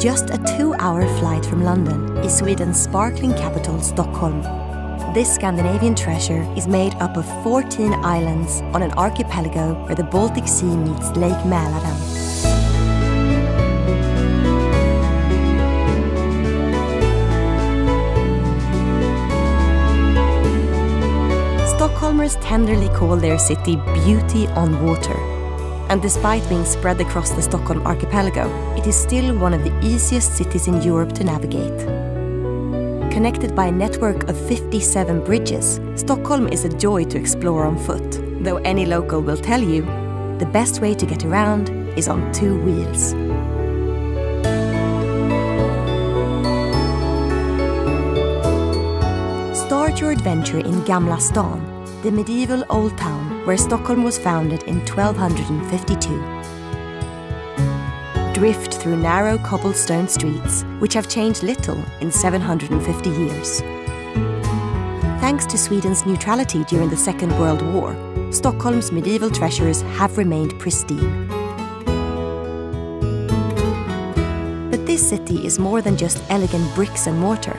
Just a 2-hour flight from London is Sweden's sparkling capital, Stockholm. This Scandinavian treasure is made up of 14 islands on an archipelago where the Baltic Sea meets Lake Mälaren. Stockholmers tenderly call their city Beauty on Water. And despite being spread across the Stockholm archipelago, it is still one of the easiest cities in Europe to navigate. Connected by a network of 57 bridges, Stockholm is a joy to explore on foot, though any local will tell you the best way to get around is on 2 wheels. Start your adventure in Gamla Stan, the medieval old town where Stockholm was founded in 1252. Drift through narrow cobblestone streets, which have changed little in 750 years. Thanks to Sweden's neutrality during the Second World War, Stockholm's medieval treasures have remained pristine. But this city is more than just elegant bricks and mortar.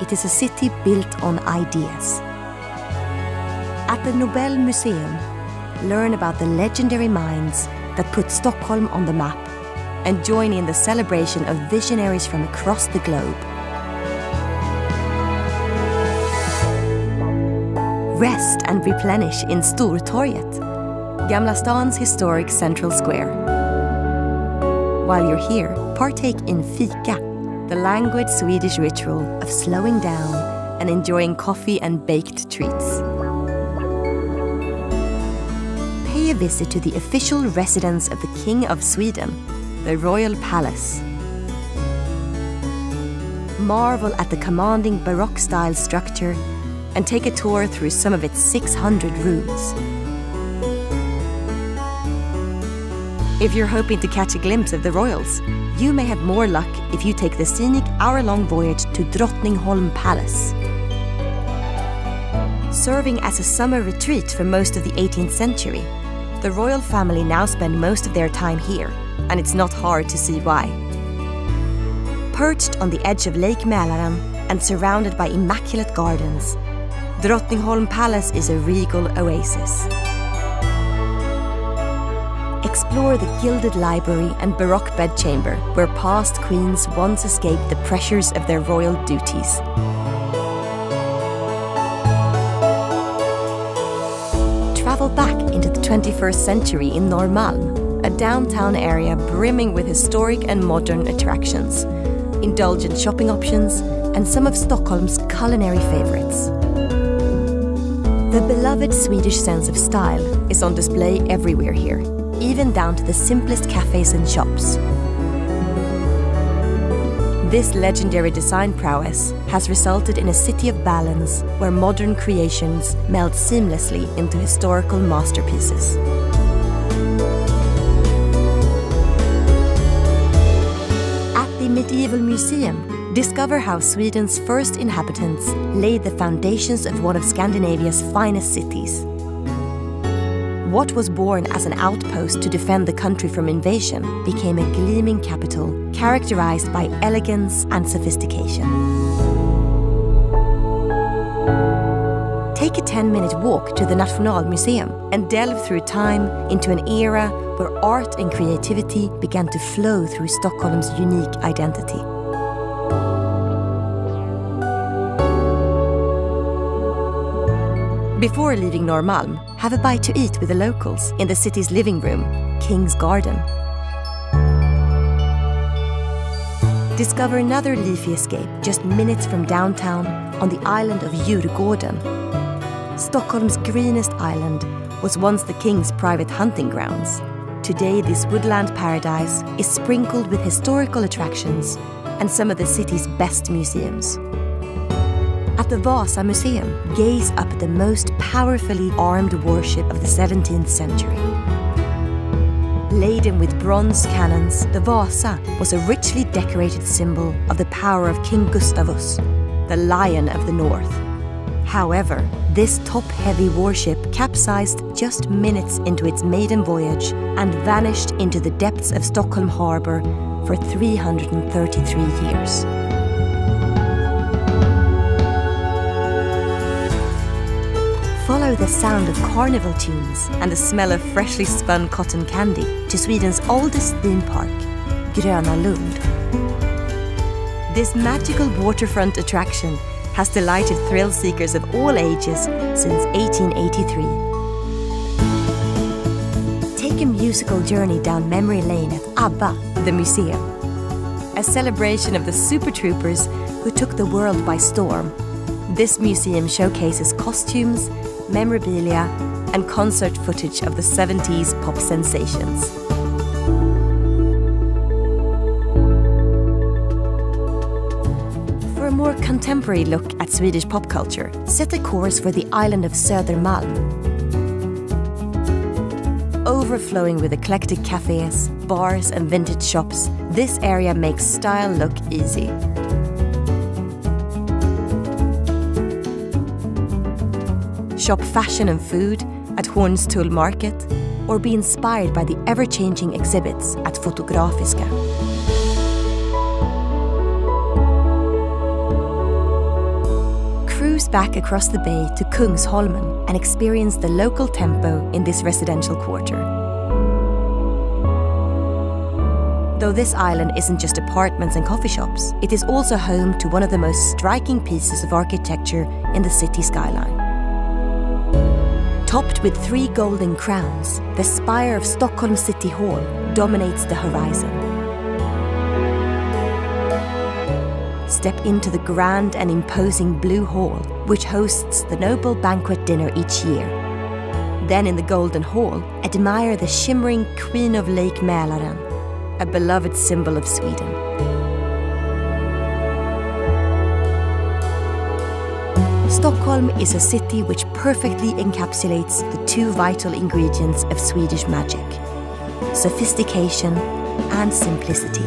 It is a city built on ideas. At the Nobel Museum, learn about the legendary minds that put Stockholm on the map and join in the celebration of visionaries from across the globe. Rest and replenish in Stortorget, Gamla Stan's historic central square. While you're here, partake in fika, the languid Swedish ritual of slowing down and enjoying coffee and baked treats. Pay a visit to the official residence of the King of Sweden, the Royal Palace. Marvel at the commanding Baroque-style structure and take a tour through some of its 600 rooms. If you're hoping to catch a glimpse of the royals, you may have more luck if you take the scenic hour-long voyage to Drottningholm Palace. Serving as a summer retreat for most of the 18th century, the royal family now spend most of their time here, and it's not hard to see why. Perched on the edge of Lake Mälaren and surrounded by immaculate gardens, Drottningholm Palace is a regal oasis. Explore the gilded library and Baroque bedchamber where past queens once escaped the pressures of their royal duties. Travel back into the 21st century in Norrmalm, a downtown area brimming with historic and modern attractions, indulgent shopping options, and some of Stockholm's culinary favorites. The beloved Swedish sense of style is on display everywhere here, even down to the simplest cafes and shops. This legendary design prowess has resulted in a city of balance where modern creations meld seamlessly into historical masterpieces. At the Medieval Museum, discover how Sweden's first inhabitants laid the foundations of one of Scandinavia's finest cities. What was born as an outpost to defend the country from invasion became a gleaming capital characterized by elegance and sophistication. Take a 10-minute walk to the Nobel Museum and delve through time into an era where art and creativity began to flow through Stockholm's unique identity. Before leaving Norrmalm, have a bite to eat with the locals in the city's living room, Kungsholmen. Discover another leafy escape just minutes from downtown on the island of Djurgarden. Stockholm's greenest island was once the king's private hunting grounds. Today, this woodland paradise is sprinkled with historical attractions and some of the city's best museums. At the Vasa Museum, gaze up at the most powerfully armed warship of the 17th century. Laden with bronze cannons, the Vasa was a richly decorated symbol of the power of King Gustavus, the Lion of the North. However, this top-heavy warship capsized just minutes into its maiden voyage and vanished into the depths of Stockholm harbour for 333 years. Follow the sound of carnival tunes and the smell of freshly spun cotton candy to Sweden's oldest theme park, Grona Lund. This magical waterfront attraction has delighted thrill seekers of all ages since 1883. Take a musical journey down memory lane at ABBA, the museum. A celebration of the super troopers who took the world by storm. This museum showcases costumes, memorabilia, and concert footage of the 70s pop sensations. For a more contemporary look at Swedish pop culture, set a course for the island of Sodermalm. Overflowing with eclectic cafes, bars, and vintage shops, this area makes style look easy. Shop fashion and food at Hornstull Market, or be inspired by the ever-changing exhibits at Fotografiska. Cruise back across the bay to Kungsholmen and experience the local tempo in this residential quarter. Though this island isn't just apartments and coffee shops, it is also home to one of the most striking pieces of architecture in the city skyline. Topped with 3 golden crowns, the spire of Stockholm City Hall dominates the horizon. Step into the grand and imposing Blue Hall, which hosts the Nobel banquet dinner each year. Then in the Golden Hall, admire the shimmering Queen of Lake Mälaren, a beloved symbol of Sweden. Stockholm is a city which perfectly encapsulates the 2 vital ingredients of Swedish magic: sophistication and simplicity.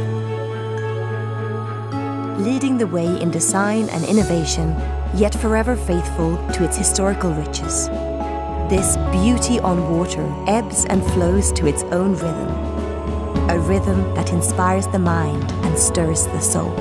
Leading the way in design and innovation, yet forever faithful to its historical riches. This beauty on water ebbs and flows to its own rhythm, a rhythm that inspires the mind and stirs the soul.